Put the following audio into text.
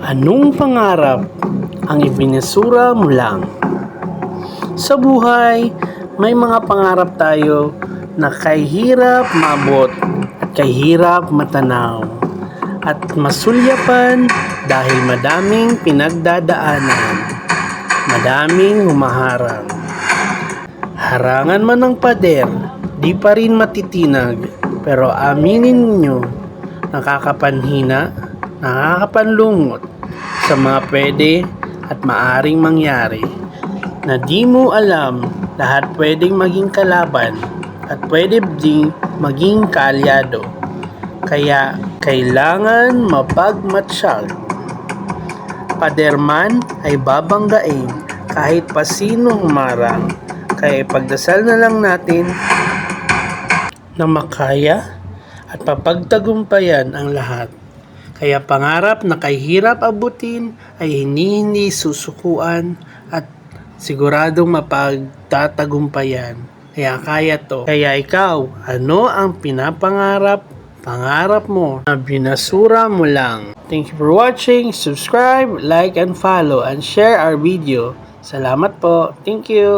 Anong pangarap ang ibinasura mo lang? Sa buhay, may mga pangarap tayo na kahirap maabot at kahirap matanaw at masulyapan dahil madaming pinagdadaanan, madaming humaharang. Harangan man ng pader, di pa rin matitinag, pero aminin ninyo, nakakapanhina, nakakapanlungot sa mga pwede at maaring mangyari na di mo alam. Lahat pwedeng maging kalaban at pwede ding maging kaalyado, kaya kailangan mapagmatsyag. Pader man ay babanggain kahit pa sino humarang, kaya ipagdasal na lang natin na makaya at papagtagumpayan ang lahat. Kaya pangarap na kahirap abutin ay hindi susukuan at siguradong mapagtatagumpayan. Kaya kaya to. Kaya ikaw, ano ang pangarap mo na binasura mo lang? Thank you for watching. Subscribe, like, and follow, and share our video. Salamat po. Thank you.